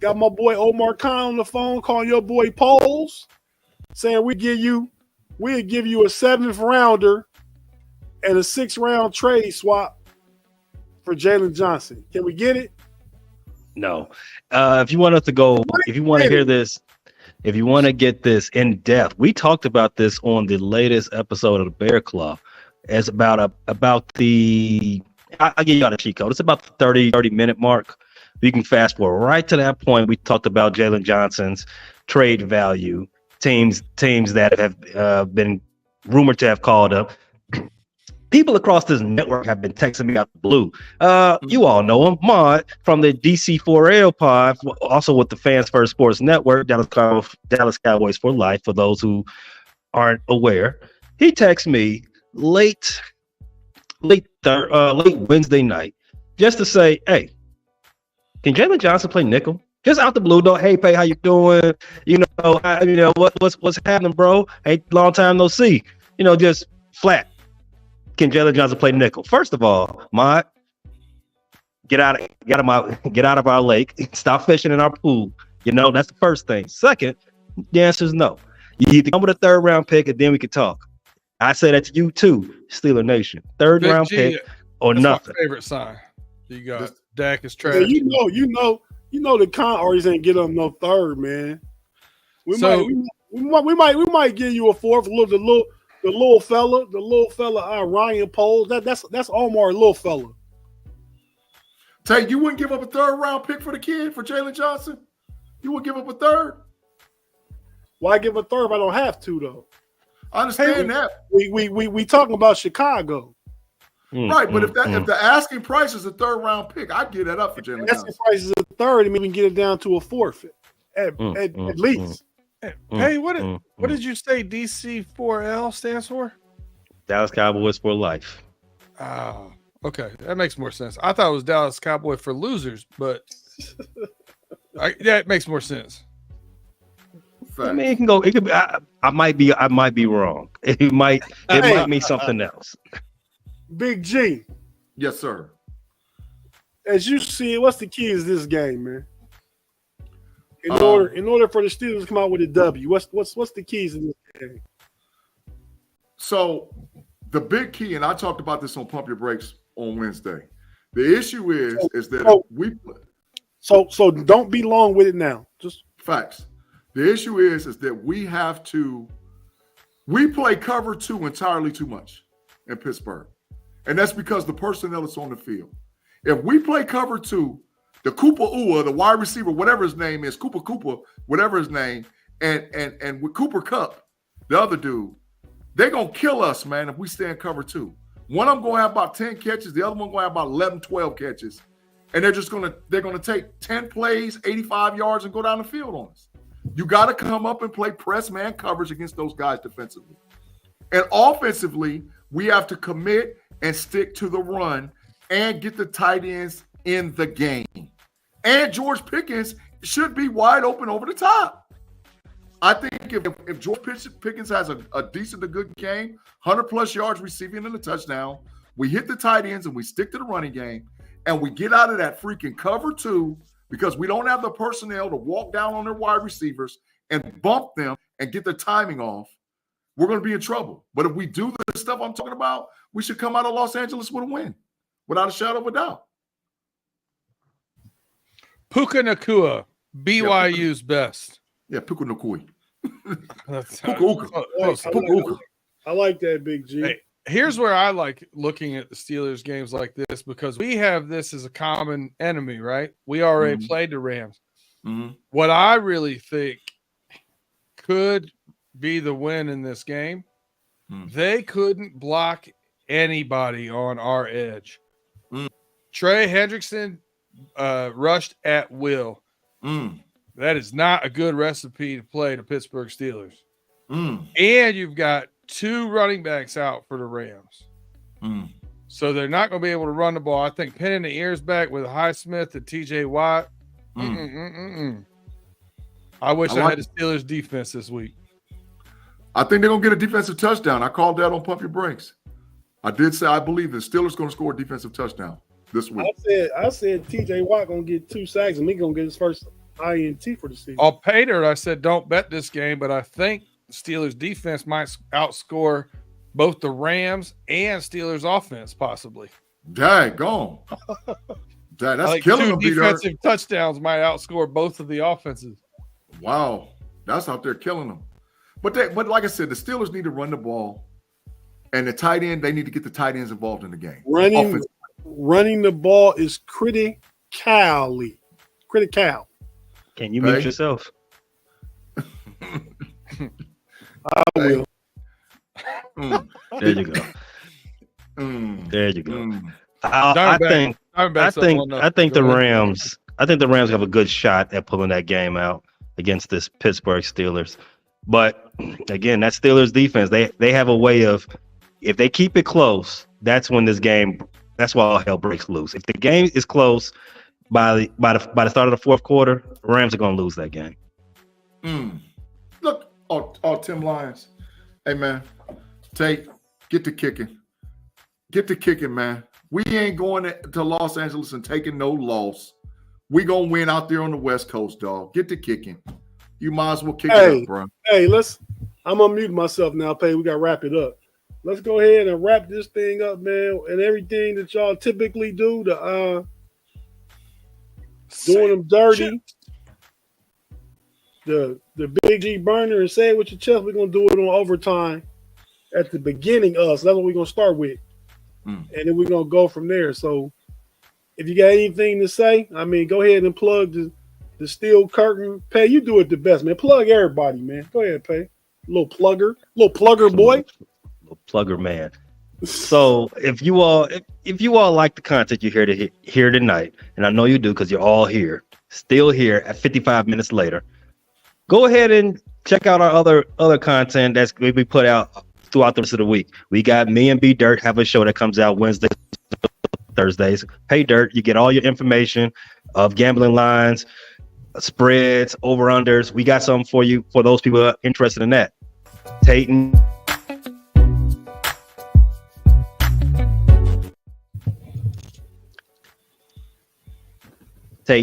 Got my boy Omar Khan on the phone calling your boy Poles, saying we'll give you a 7th rounder and a 6th round trade swap for Jalen Johnson. Can we get it? No. If you want us to go, if you want to hear this, if you want to get this in depth, we talked about this on the latest episode of the Bear Claw. It's about the, I'll give you out a cheat code. It's about the 30-minute mark. You can fast forward right to that point. We talked about Jalen Johnson's trade value, teams that have been rumored to have called up. People across this network have been texting me out the blue. You all know him, Mod from the DC4L pod, also with the Fans First Sports Network, Dallas Cowboys for life. For those who aren't aware, he texted me late Wednesday night just to say, "Hey, can Jalen Johnson play nickel?" Just out the blue, though. Hey, Pay, how you doing? What's happening, bro? Hey, long time no see. Just flat. Can Jalen Johnson play nickel? First of all, get out of our lake. Stop fishing in our pool. You know, that's the first thing. Second, the answer is no. You need to come with a 3rd round pick, and then we can talk. I say that to you too, Steeler Nation. 3rd Big round G, pick or that's nothing. my favorite sign. You got Dak is Yeah, trash. you know the Conors ain't get them no 3rd, man. We might give you a 4th. The little fella, Ryan Poles. That's Omar, little fella. Tate, you wouldn't give up a 3rd round pick for the kid, for Jalen Johnson? You would give up a 3rd? Why give a 3rd if I don't have to, though? I understand that. We talking about Chicago. Right, but if the asking price is a 3rd round pick, I'd give that up for Jalen Johnson. Asking price is a 3rd, and we can get it down to a 4th at least. Hey, what did you say DC4L stands for? Dallas Cowboys for life. Oh, okay. That makes more sense. I thought it was Dallas Cowboy for losers, but it makes more sense. I mean, it can go. It could be. I might be wrong. It might mean something else. Big G. Yes, sir. As you see it, what's the keys to this game, man? In order for the Steelers to come out with a W, what's the keys in this game? So the big key, and I talked about this on Pump Your Brakes on Wednesday. The issue is that we. So don't be long with it now. Just facts. The issue is that we play cover 2 entirely too much in Pittsburgh. And that's because the personnel is on the field. If we play cover 2, the Cooper Ua, the wide receiver, whatever his name is, Cooper, whatever his name, and with Cooper Kupp, the other dude, they're going to kill us, man, if we stay in cover 2. One of them going to have about 10 catches. The other one going to have about 11, 12 catches. And they're going to take 10 plays, 85 yards, and go down the field on us. You got to come up and play press man coverage against those guys defensively. And offensively, we have to commit and stick to the run and get the tight ends in the game. And George Pickens should be wide open over the top. I think if George Pickens has a decent to good game, 100-plus yards receiving and a touchdown, we hit the tight ends and we stick to the running game, and we get out of that freaking cover 2 because we don't have the personnel to walk down on their wide receivers and bump them and get the timing off, we're going to be in trouble. But if we do the stuff I'm talking about, we should come out of Los Angeles with a win, without a shadow of a doubt. Puka Nacua, BYU's best. Yeah, Puka Nacua. I like that, Big G. Hey, here's where I like looking at the Steelers games like this, because we have this as a common enemy, right? We already played the Rams. Mm-hmm. What I really think could be the win in this game, they couldn't block anybody on our edge. Trey Hendrickson rushed at will. That is not a good recipe to play the Pittsburgh Steelers. And you've got 2 running backs out for the Rams. So they're not going to be able to run the ball. I think pinning the ears back with Highsmith and TJ Watt. I wish I had the Steelers defense this week. I think they're going to get a defensive touchdown. I called that on Pump Your Brakes. I did say I believe the Steelers going to score a defensive touchdown this week. I said TJ Watt going to get 2 sacks and he going to get his first INT for the season. I'll pay her. I said don't bet this game, but I think the Steelers defense might outscore both the Rams and Steelers offense possibly. Daggone. That's like killing 2 them. Defensive touchdowns might outscore both of the offenses. Wow. That's out there killing them. But like I said, the Steelers need to run the ball, and the tight end, they need to get the tight ends involved in the game. Running the ball is critical. Can you mute yourself? I will. There you go. There you go. I think the Rams. I think the Rams have a good shot at pulling that game out against this Pittsburgh Steelers. But again, that Steelers defense, they have a way of, if they keep it close, that's when this game. That's why all hell breaks loose. If the game is close by the start of the 4th quarter, Rams are going to lose that game. Look, Tim Lyons. Hey, man, Tate, get to kicking. Get to kicking, man. We ain't going to Los Angeles and taking no loss. We gonna win out there on the West Coast, dog. Get to kicking. You might as well kick it up, bro. Hey, I'm unmuting myself now, Pay. We gotta wrap it up. Let's go ahead and wrap this thing up, man. And everything that y'all typically do to doing them dirty. The Big G burner and say it with your chest. We're gonna do it on overtime at the beginning of. So that's what we're gonna start with. And then we're gonna go from there. So if you got anything to say, I mean, go ahead and plug the steel curtain. Pay, you do it the best, man. Plug everybody, man. Go ahead, Pay. Little plugger boy. Little plugger man. So if you all like the content you hear tonight, and I know you do because you're all here, still here at 55 minutes later, go ahead and check out our other content that's going to be put out throughout the rest of the week. We got me and B Dirt have a show that comes out Wednesdays, Thursdays. Hey Dirt, you get all your information of gambling lines, spreads, over-unders. We got something for you for those people interested in that. Tate and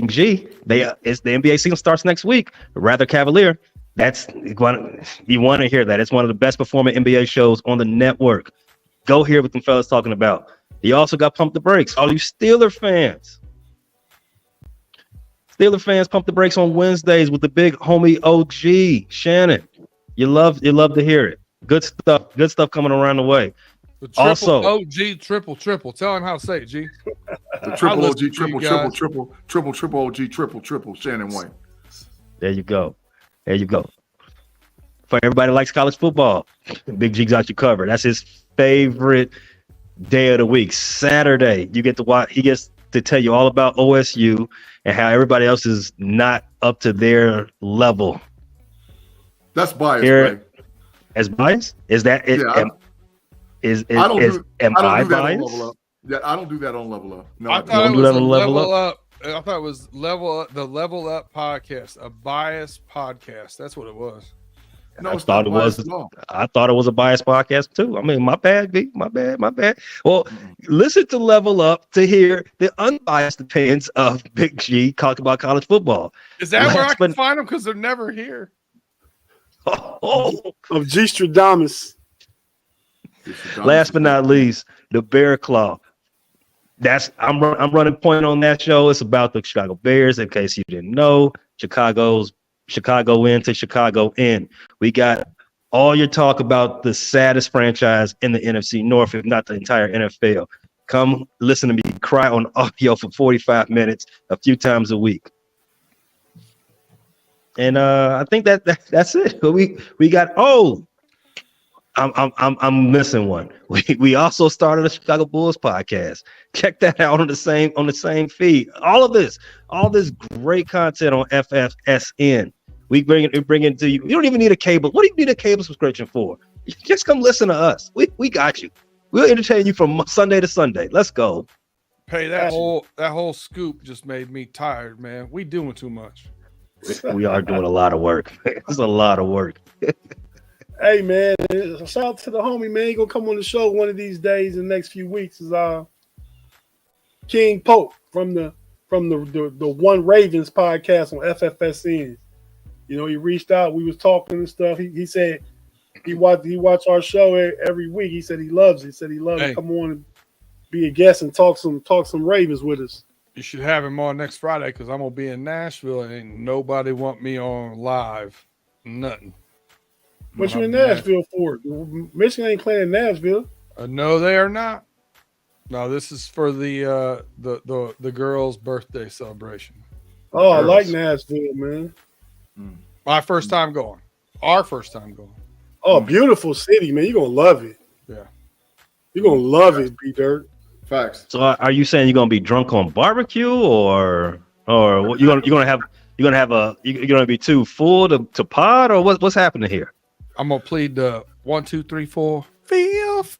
G, it's the NBA season starts next week. Rather Cavalier. You want to hear that. It's one of the best performing NBA shows on the network. Go hear what them fellas talking about. You also got Pump the Brakes. All you Steeler fans, Pump the Brakes on Wednesdays with the big homie OG Shannon. You love to hear it. Good stuff coming around the way. The triple Also, OG triple. Tell him how to say it, G. The triple OG triple OG triple Shannon Wayne. There you go. For everybody that likes college football, Big G's got you covered. That's his favorite day of the week. Saturday, you get to watch. He gets to tell you all about OSU and how everybody else is not up to their level. That's biased, right? As biased? Is that it? Yeah, am I biased? Yeah, I don't do that on Level Up. No, I thought it was a Level Up. I thought it was the Level Up podcast, a biased podcast. That's what it was. No, I thought it was a biased podcast too. I mean, my bad, B. My bad. Well, listen to Level Up to hear the unbiased opinions of Big G talk about college football. Is that where I can find them? Because they're never here. Of G Stradamus. Last but not least, the Bear Claw. I'm running point on that show. It's about the Chicago Bears. In case you didn't know, Chicago in to Chicago in. We got all your talk about the saddest franchise in the NFC North, if not the entire NFL. Come listen to me cry on audio for 45 minutes a few times a week. And I think that's it. We got I'm missing one. We also started a Chicago Bulls podcast. Check that out on the same feed. All this great content on FFSN. We bring it to you. You don't even need a cable. What do you need a cable subscription for? Just come listen to us. We got you. We'll entertain you from Sunday to Sunday. Let's go. Hey, that whole scoop just made me tired, man. We doing too much. We are doing a lot of work. It's a lot of work. Hey man, shout out to the homie, man. He gonna come on the show one of these days in the next few weeks. Is King Pope from the One Ravens podcast on FFSN. You know, he reached out, we was talking and stuff. He said he watched our show every week. He said he loves it. He said he loves to come on and be a guest and talk some Ravens with us. You should have him on next Friday because I'm gonna be in Nashville and ain't nobody want me on live. Nothing. What you in Nashville for? Michigan ain't playing in Nashville. No, they are not. No, this is for the girls' birthday celebration. Oh, I like Nashville, man. My first time going. Our first time going. Oh, beautiful city, man. You're gonna love it. Yeah. You're gonna love it, B Dirt. Facts. So are you saying you're gonna be drunk on barbecue or what, you're gonna be too full to pod or what's happening here? I'm gonna plead the 1, 2, 3, 4, 5.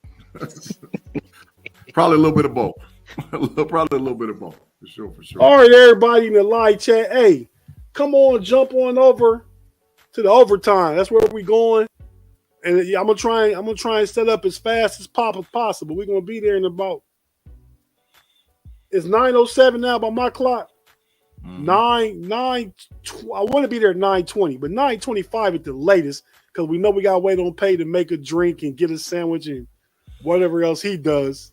Probably a little bit of both. Probably a little bit of both. For sure. All right, everybody in the live chat. Hey, come on, jump on over to the overtime. That's where we going. And I'm gonna try and set up as fast as possible. We're gonna be there in about. It's 9:07 now by my clock. I want to be there at 9:20, but 9:25 at the latest because we know we gotta wait on Pay to make a drink and get a sandwich and whatever else he does.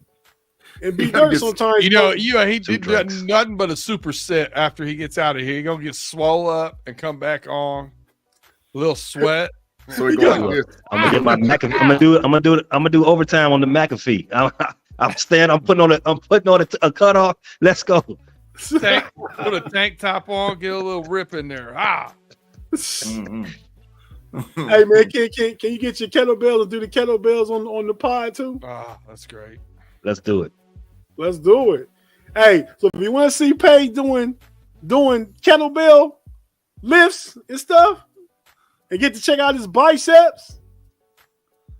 And be there sometimes. He did nothing but a superset after he gets out of here. He gonna get swole up and come back on. A little sweat. So he goes like this. I'm gonna get my McAfee. I'm gonna do overtime on the McAfee. I'm putting on a cutoff. Let's go. Put a tank top on, get a little rip in there. Hey man, can you get your kettlebells and do the kettlebells on the pod too? That's great. Let's do it. Let's do it. Hey, so if you want to see Pay doing kettlebell lifts and stuff, and get to check out his biceps,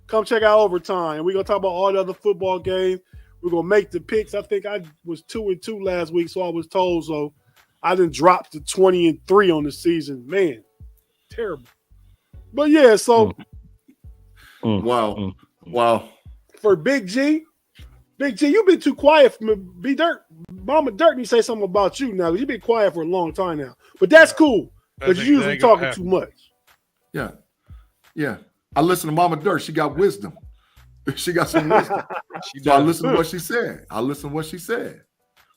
come check out Overtime. We're gonna talk about all the other football games. We're gonna make the picks. I think I was 2-2 last week, so I was told. So I done dropped to 20-3 on the season. Man, terrible. But yeah, so Wow. For Big G, you've been too quiet for me. B Dirt, Mama Dirt, me say something about you now. You've been quiet for a long time now, but that's cool. But you're usually talking too much. Yeah. I listen to Mama Dirt. She got wisdom. She got some wisdom. So I listened to what she said.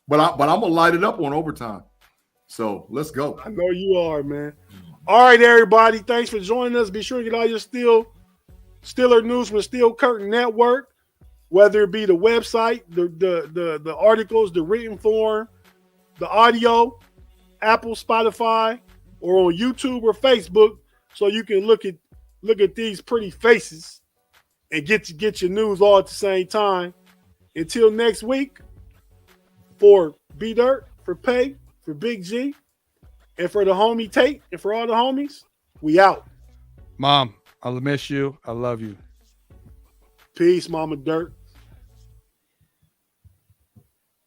But I'm gonna light it up on Overtime. So let's go. I know you are, man. All right, everybody. Thanks for joining us. Be sure to get all your Steeler news from the Steel Curtain Network, whether it be the website, the articles, the written form, the audio, Apple, Spotify, or on YouTube or Facebook, so you can look at these pretty faces and get your news all at the same time. Until next week, for B Dirt, for Pay, for Big G, and for the homie Tate, and for all the homies, we out. Mom, I'll miss you. I love you. Peace, Mama Dirt.